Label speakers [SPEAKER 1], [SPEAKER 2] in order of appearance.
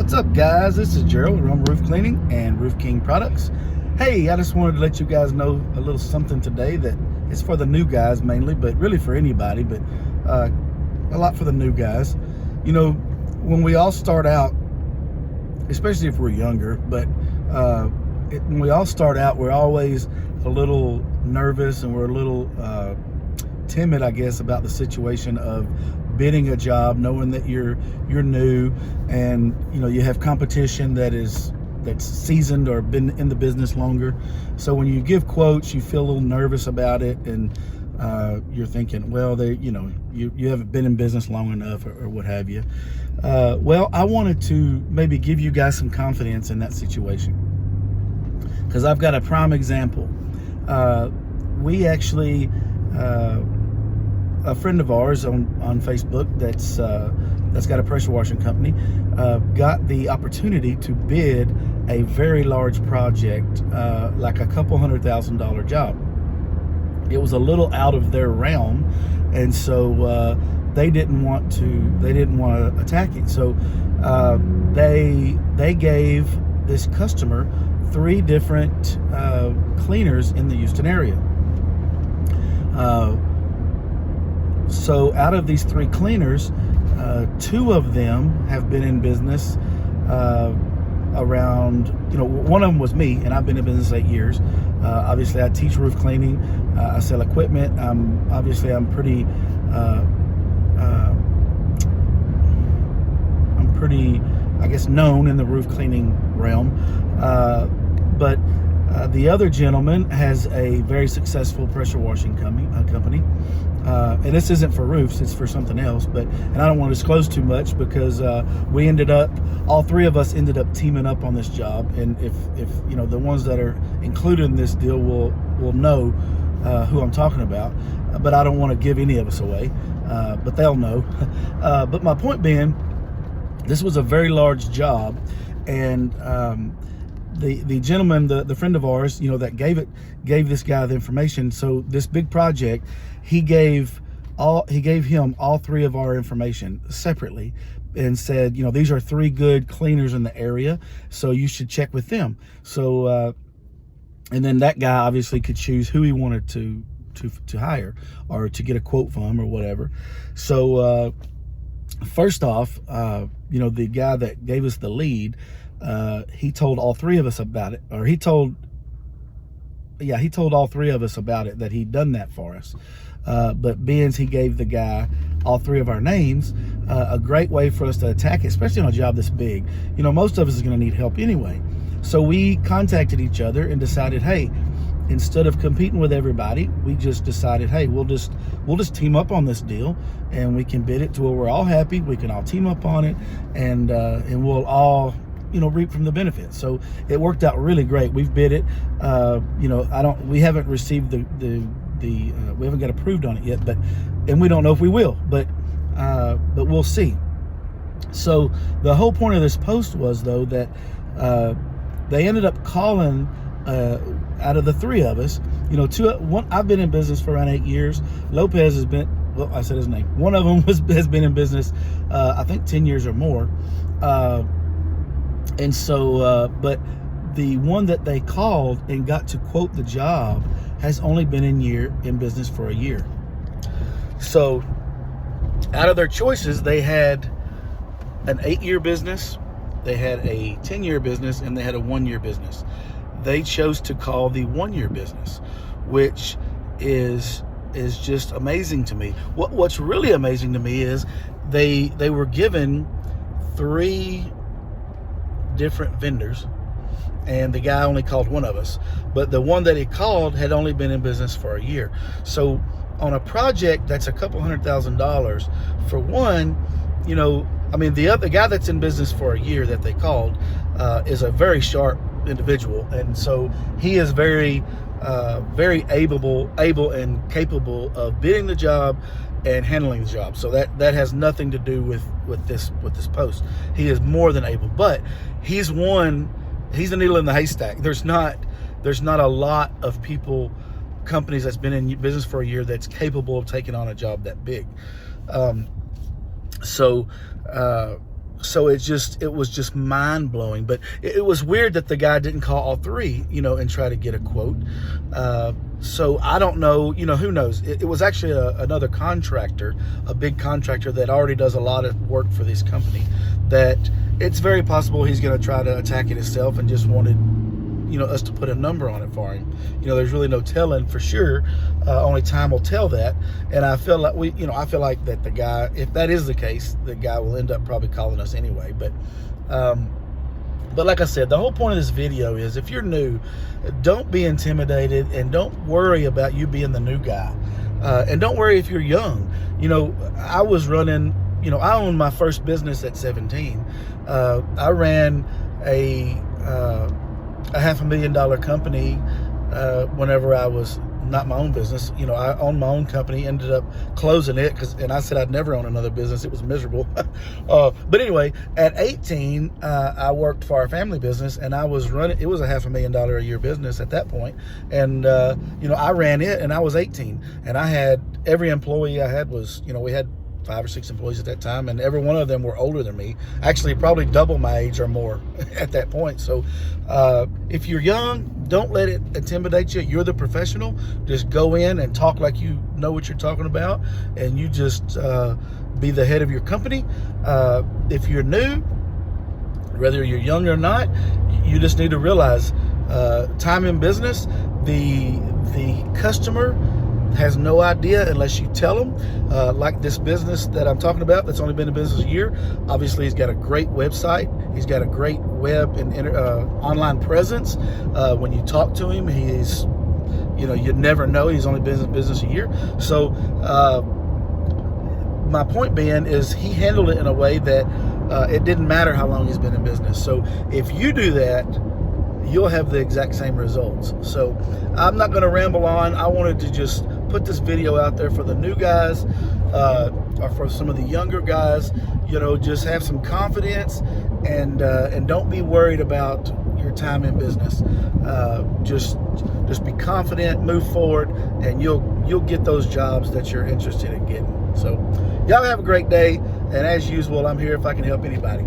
[SPEAKER 1] What's up, guys? This is Gerald from Roof Cleaning and Roof King Products. Hey, I just wanted to let you guys know a little something today that is for the new guys mainly, but really for anybody, but a lot for the new guys. You know, when we all start out, especially if we're younger, but when we all start out, we're always a little nervous and we're a little timid, I guess, about the situation of bidding a job, knowing that you're new, and you know you have competition that's seasoned or been in the business longer. So when you give quotes, you feel a little nervous about it, and you're thinking, well, you haven't been in business long enough, or what have you. Well, I wanted to maybe give you guys some confidence in that situation, because I've got a prime example. We actually, a friend of ours on Facebook that's got a pressure washing company got the opportunity to bid a very large project, like a couple $100,000 job. It was a little out of their realm, and so they didn't want to attack it. So they gave this customer 3 different cleaners in the Houston area. So out of these 3 cleaners, 2 of them have been in business around, one of them was me, and I've been in business 8 years. Obviously, I teach roof cleaning. I sell equipment. I'm pretty, I guess, known in the roof cleaning realm. But the other gentleman has a very successful pressure washing company. And this isn't for roofs, it's for something else. And I don't want to disclose too much, because all 3 of us ended up teaming up on this job. And if the ones that are included in this deal will know who I'm talking about. But I don't want to give any of us away, but they'll know. But my point being, this was a very large job, and the gentleman, the friend of ours, that gave this guy the information. So this big project, he gave him all 3 of our information separately, and said, these are 3 good cleaners in the area, so you should check with them. So and then that guy obviously could choose who he wanted to hire, or to get a quote from, or whatever. So first off, the guy that gave us the lead, he told all 3 of us about it, or he told all 3 of us about it, that he'd done that for us. But being he gave the guy all 3 of our names, a great way for us to attack it, especially on a job this big. Most of us is going to need help anyway. So we contacted each other and decided, hey, instead of competing with everybody, we just decided, hey, we'll just team up on this deal, and we can bid it to where we're all happy. We can all team up on it, and we'll all reap from the benefits. So it worked out really great. We've bid it. We haven't received we haven't got approved on it yet, and we don't know if we will, but we'll see. So the whole point of this post was, though, that they ended up calling, out of the 3 of us, 2. I've been in business for around 8 years. Lopez has been, well, I said his name. One of them has been in business, I think 10 years or more. And so, but the one that they called and got to quote the job has only been in business for a year. So out of their choices, they had an 8-year business, they had a 10-year business, and they had a 1-year business. They chose to call the 1-year business, which is just amazing to me. What's really amazing to me is they were given 3 different vendors, and the guy only called one of us, but the one that he called had only been in business for a year. So on a project that's a couple $100,000, for one, the other guy that's in business for a year that they called is a very sharp individual, and so he is very able and capable of bidding the job and handling the job. So that has nothing to do with this post. He is more than able, but he's a needle in the haystack. There's not a lot of companies that's been in business for a year that's capable of taking on a job that big. So So it was just mind blowing. But it was weird that the guy didn't call all three, and try to get a quote. So I don't know, who knows? It was actually another contractor, a big contractor that already does a lot of work for this company, that it's very possible he's going to try to attack it himself and just wanted, us to put a number on it for him. There's really no telling for sure. Only time will tell that. And I feel like I feel like that the guy, if that is the case, the guy will end up probably calling us anyway. But like I said, the whole point of this video is, if you're new, don't be intimidated and don't worry about you being the new guy. And don't worry if you're young. I was running, I owned my first business at 17. I ran a $500,000 company whenever I was not my own business. I owned my own company, ended up closing it and I said I'd never own another business. It was miserable. But anyway, at 18, I worked for our family business, and I was running, it was a $500,000 a year business at that point. And, I ran it, and I was 18, and I had, every employee I had was, we had 5 or 6 employees at that time, and every one of them were older than me, actually probably double my age or more at that point. So if you're young, don't let it intimidate you. You're the professional. Just go in and talk like you know what you're talking about, and you just be the head of your company. If you're new, whether you're young or not, you just need to realize time in business, the customer has no idea unless you tell them. Like this business that I'm talking about, that's only been in business a year. Obviously, he's got a great website. He's got a great web and online presence. When you talk to him, he's, you never know. He's only been in business a year. So my point being is, he handled it in a way that it didn't matter how long he's been in business. So if you do that, you'll have the exact same results. So I'm not going to ramble on. I wanted to just put this video out there for the new guys, or for some of the younger guys. Just have some confidence, and don't be worried about your time in business. Just be confident, move forward, and you'll get those jobs that you're interested in getting. So y'all have a great day, and as usual, I'm here if I can help anybody.